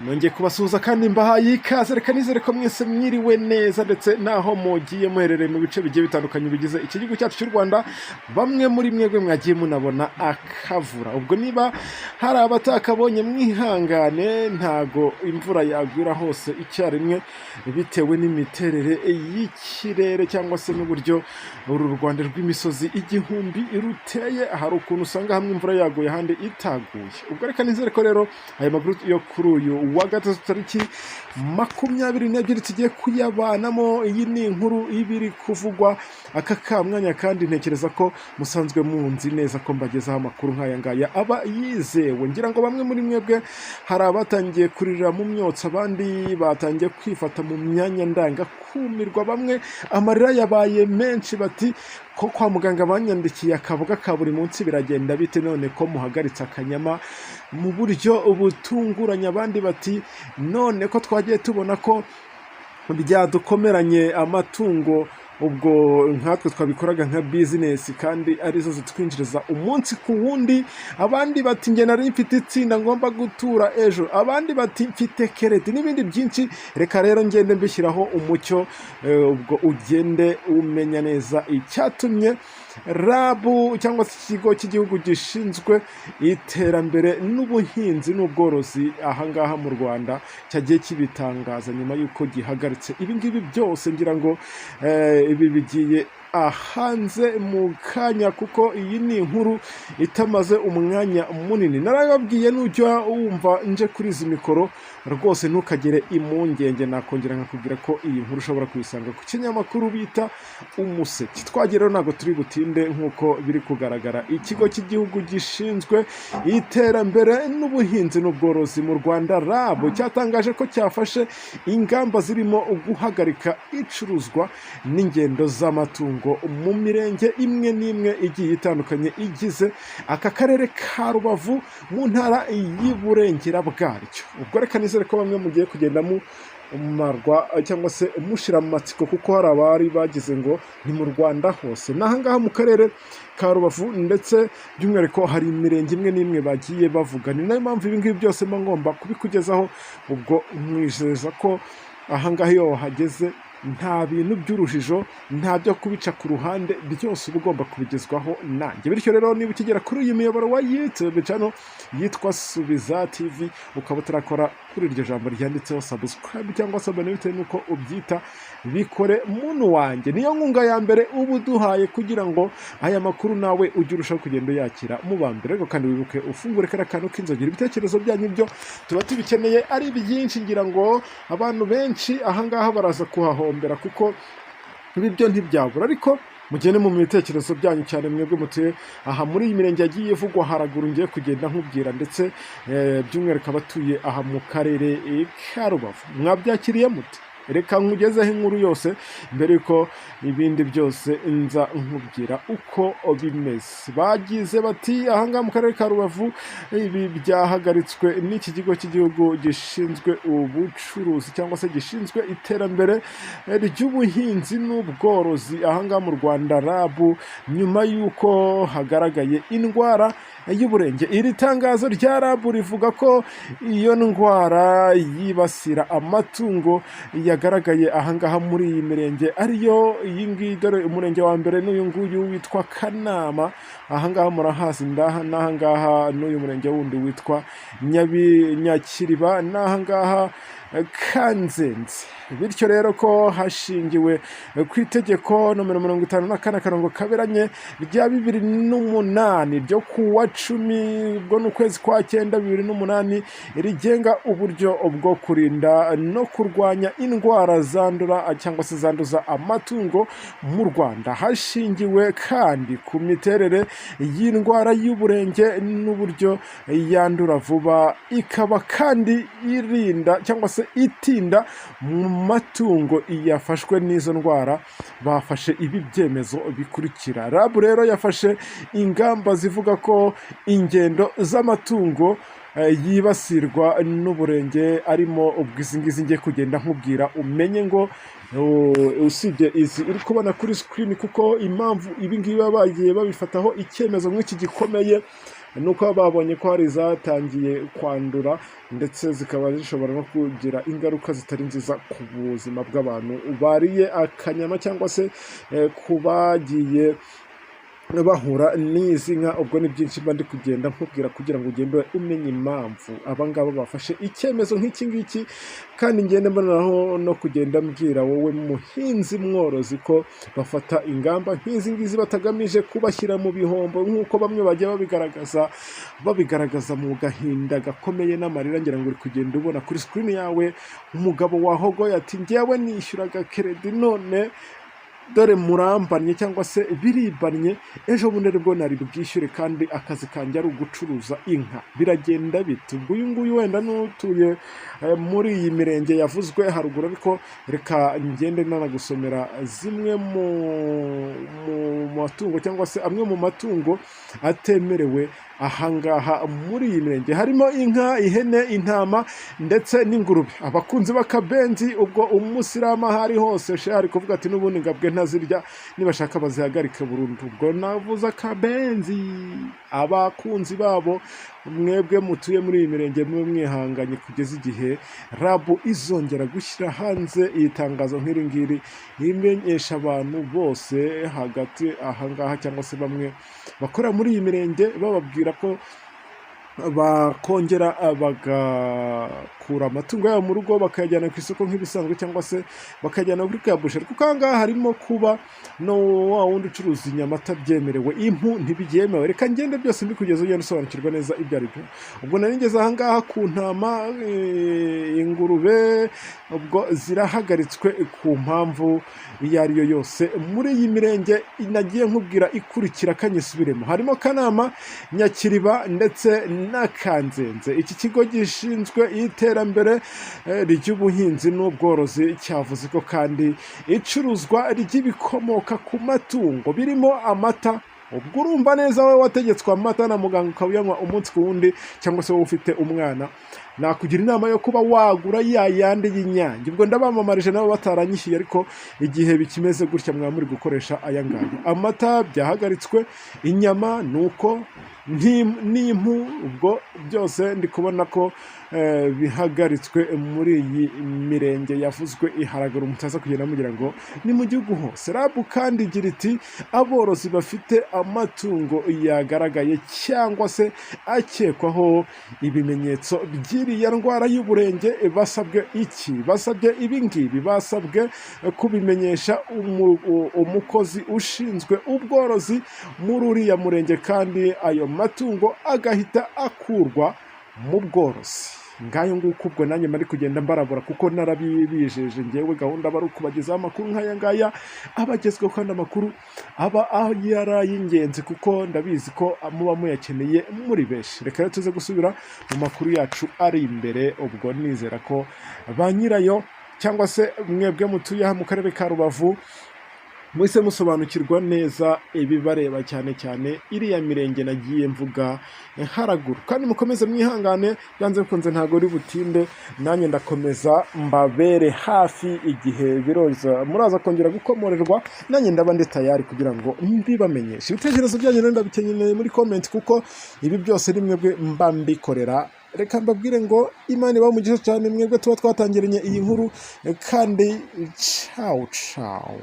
Nongeye kubasuhuza kandi mbahaye ikaze, reka nizere ko mwese mwiriwe neza ndetse naho mugiye muherereye mu bice bigiye bitandukanye bigize iki gihugu cyacu cy'u Rwanda. Bamwe muri mwebwe mwagiye munabona akavura, ubwo niba hari abatakabonye mwihangane, ntago imvura yagwira hose icyarimwe bitewe n'imiterere y'ikirere cyangwa se n'uburyo uru Rwanda rw'imisozi igihumbi ruteye. Hari ukuntu usanga hamwe imvura yaguye ahandi itaguye. Ubwo reka nizere ko rero aya makuru yo kuri uyu wa gatatu tariki 22 tugiye kuyabanamo. Iyi ni inkuru ibiri kuvugwa aka kamwanya, kandi ntekereza ko musanzwe munzi neza ko mbagezaho amakuru nk'aya ngaya aba yizewe. Ngira ngo bamwe muri mwebwe hari abatangiye kuririra mu myotsi, abandi batangiye kwifata mu myanya ndanga kumirwa, bamwe amarira yabaye menshi, bati ko kwa muganga banyandikiye akaboga ka buri munsi biragenda bite none ko muhagaritse akanyama mu buryo ubutunguranye. Abandi bati none ko twagiye tubona ko byadukomeranye amatungo, ubwo nkatwe twabikoraga nka business kandi arizo zitwinjiriza umunsi ku wundi. Abandi bati nge nari mfite itsinda ngomba gutura ejo, abandi bati mfite kereti n'ibindi byinshi. Reka rero ngende mbishyiraho umucyo, ubwo ugende umenya neza icyatumye rabu cyangwa se ikigo cy'igihugu gishinzwe iterambere n'ubuhinzi n'ubworozi ahangaha mu Rwanda cyagiye kibitangaza nyuma y'uko gihagaritse ibi ngibi byose. Ngira ngo ibi bigiye ahanze mu kanya, kuko iyi ni inkuru itamaze umwanya munini. Narababwiye nujya wumva nje kuri izi mikoro rwose ntukagere impungenge, nakongera nkakubwira ko iyi nkuru ushobora kuyisanga ku kinyamakuru bita Umuseke. Twagera ntabwo turi butinde nk'uko biri kugaragara. Ikigo cy'igihugu gishinzwe iterambere n'ubuhinzi n'ubworozi mu Rwanda RAB cyatangaje ko cyafashe ingamba zirimo guhagarika icuruzwa n'ingendo z'amatungo mu mirenge imwe n'imwe igiye itandukanye igize aka karere ka Rubavu mu ntara y'Iburengera bwaryo. Ubwo reka nizere ko bamwe mugiye kugenda marwa cyangwa se mushira mu matsiko, kuko hari abari bagize ngo ni mu Rwanda hose n'ahangaha mu karere ka Rubavu, ndetse by'umwihariko hari imirenge imwe n'imwe bagiye bavuga. Ni nayo mpamvu ibi ngibi byose mba ngomba kubikugezaho. Ubwo mwizeza ko ahangaha iyo wahageze nta bintu by'urujijo, nta byo kubica ku ruhande, byose uba ugomba kubigezwaho nanjye. Bityo rero niba ukigera kuri uyu muyoboro wa YouTube channel yitwa Subiza TV, ukaba utarakora kuri iryo jambo ryanditseho subscribe cyangwa se abone bitewe n'uko ubyita, bikore muntu wanjye. Niyo nkunga ya mbere uba uduhaye kugira ngo aya makuru nawe ujye urushaho kugenda uyakira mu ba mbere. Ariko kandi wibuke ufungure kariya kantu k'inzogera, ibitekerezo byanyu byo tuba tubikeneye ari byinshi. Ngira ngo abantu benshi ahangaha baraza kuhahombera, kuko ibi byo ntibyabura. Ariko mugende mu bitekerezo byanyu cyane mwebwe mutuye aha muri iyi mirenge yagiye ivugwa haraguru, ngiye kugenda nkubwira, ndetse by'umwihariko abatuye aha mu karere ka Rubavu mwabyakiriye mute? Reka nkugezeho inkuru yose mbere yuko ibindi byose nza nkubwira uko bimeze. Bagize bati ahangaha mu karere ka Rubavu ibi byahagaritswe n'iki kigo cy'igihugu gishinzwe ubucuruzi cyangwa se gishinzwe iterambere ry'ubuhinzi n'ubworozi ahangaha mu Rwanda RAB, nyuma y'uko hagaragaye indwara y'uburenge. Iri tangazo rya RAB rivuga ko iyo ndwara yibasira amatungo yagaragaye ahangaha muri iyi mirenge ariyo iyi ngiyi. Dore umurenge wa mbere n'uyu nguyu witwa Kanama, ahangaha murahazi, n'ahangaha n'uyu murenge wundi witwa Nyakiriba, n'ahangaha Kanzenze. Bityo rero ko hashingiwe ku itegeko nomero 54/2 rya 2008 ryo kuwa 10 bwo n'ukwezi kwa 9 2008 rigenga uburyo bwo kurinda no kurwanya indwara zandura cyangwa se zanduza amatungo mu Rwanda, hashingiwe kandi ku miterere y'indwara y'uburenge n'uburyo yandura vuba, ikaba kandi irinda cyangwa se itinda mu matungo yafashwe n'izo ndwara. Bafashe ibi byemezo bikurikira. RAB rero yafashe ingamba zivuga ko ingendo z'amatungo yibasirwa n'uburenge arimo ubwizingizi ngiye kugenda nkubwira, umenye ngo usibye izi uri kubona kuri screen, kuko impamvu ibi ngibi bagiye babifataho icyemezo nk'iki gikomeye nuko babonye ko hari zatangiye kwandura ndetse zikaba zishobora no kugira ingaruka zitari nziza ku buzima bw'abantu bariye akanyama cyangwa se kubagiye bahura n'izi nka. Ubwo ni byinshi mba ndi kugenda nkubwira kugira ngo ugende umenye impamvu abangaba bafashe icyemezo nk'iki ngiki, kandi ngende mboneraho no kugenda mbwira wowe muhinzi mworozi ko bafata ingamba nk'izi ngizi batagamije kubashyira mu bihombo nk'uko bamwe bajya babigaragaza mu gahinda gakomeye n'amarira. Ngira ngo uri kugenda ubona kuri screen yawe umugabo wahogoye ati njyewe nishyuraga keredi none dore murambanye cyangwa se biribanye, ejo bundi bwo nari bwishyure kandi akazi kanjye ari ugucuruza inka, biragenda bite? Ubwo uyu nguyu wenda n'utuye muri iyi mirenge yavuzwe haruguru, ariko reka ngende nanagusomera zimwe mu matungo cyangwa se amwe mu matungo atemerewe ahangaha muri iyi mirenge, harimo inka, ihene, intama ndetse n'ingurube. Abakunzi b'akabenzi ubwo umusilamu ahari hose ari kuvuga ati n'ubundi ngabwe ntazirya, nibashaka bazihagarike burundu. Ubwo navuze akabenzi, abakunzi babo mwebwe mutuye muri iyi mirenge mwe mwihanganye kugeza igihe rabu izongera gushyira hanze iyi tangazo nk'iri ngiri imenyesha abantu bose hagati ahangaha cyangwa se bamwe bakorera muri iyi mirenge, bababwira ko bakongera bagakura amatungo yabo mu rugo bakayajyana ku isoko nk'ibisanzwe cyangwa se bakajyana kuri kabusheri, kuko ahangaha harimo kuba no wa wundi ucuruza inyama atabyemerewe, impu ntibyemewe. Reka ngende byose mbikugeza ugenda usobanukirwa neza ibyo ari byo. Ubwo nari ngeze ahangaha ku ntama, ingurube ubwo zirahagaritswe ku mpamvu iyo ari yo yose muri iyi mirenge nagiye nkubwira ikurikira kanyisubiremo, harimo Kanama, Nyakiriba ndetse na Kanzenze. Iki kigo gishinzwe iterambere ry'ubuhinzi n'ubworozi cyavuze ko kandi icuruzwa ry'ibikomoka ku matungo birimo amata. Ubwo urumva neza wowe wategetswe amata na muganga ukabuyanywa umunsi ku wundi, cyangwa se wowe ufite umwana, nakugira inama yo kuba wagura ya yandi y'Inyange. Ubwo ndabamamarije nabo bataranyishyuye, ariko igihe bikimeze gutya mwaba muri gukoresha aya ngaya. Amata byahagaritswe, inyama nuko, n'impu ubwo byose ndi kubona ko bihagaritswe muri iyi mirenge yavuzwe iharagara. Mutaza kugenda mugira ngo ni mu gihugu hose. Rabu kandi igira iti aborozi bafite amatungo yagaragaye cyangwa se akekwaho ibimenyetso by'iriya ndwara y'uburenge basabwe iki? Basabwe ibingibi, basabwe kubimenyesha umukozi ushinzwe ubworozi muri uriya murenge, kandi ayo matungo agahita akurwa mu bworozi. Ngayo nguko ubwo nanjye mari kugenda mbarabura, kuko narabibijeje ngewe gahunda bari kubagezaho amakuru nk'aya ngaya abagezweho, kandi amakuru aba yari ingenzi kuko ndabizi ko muba muyakeneye muri benshi. Reka rero tuze gusubira mu makuru yacu ari imbere. Ubwo nizera ko ba nyirayo cyangwa se mwebwe mutuye mu karere ka Rubavu mwese musobanukirwa neza ibibareba, cyane cyane iriya mirenge nagiye mvuga haraguru. Kandi mukomeze mwihangane, byanze bikunze ntago uri butinde, nanjye ndakomeza mbabere hafi igihe biroza muraza kongera gukomorerwa, nanjye ndaba ndi tayari kugira ngo mbibamenyeshe. Ibitekerezo byanyu ndabikeneye muri comment, kuko ibi byose ni mwebwe mba mbikorera. Reka mbabwire ngo Imana ibamugishe cyane mwebwe tuba twatangiranye iyi nkuru, kandi ciao ciao.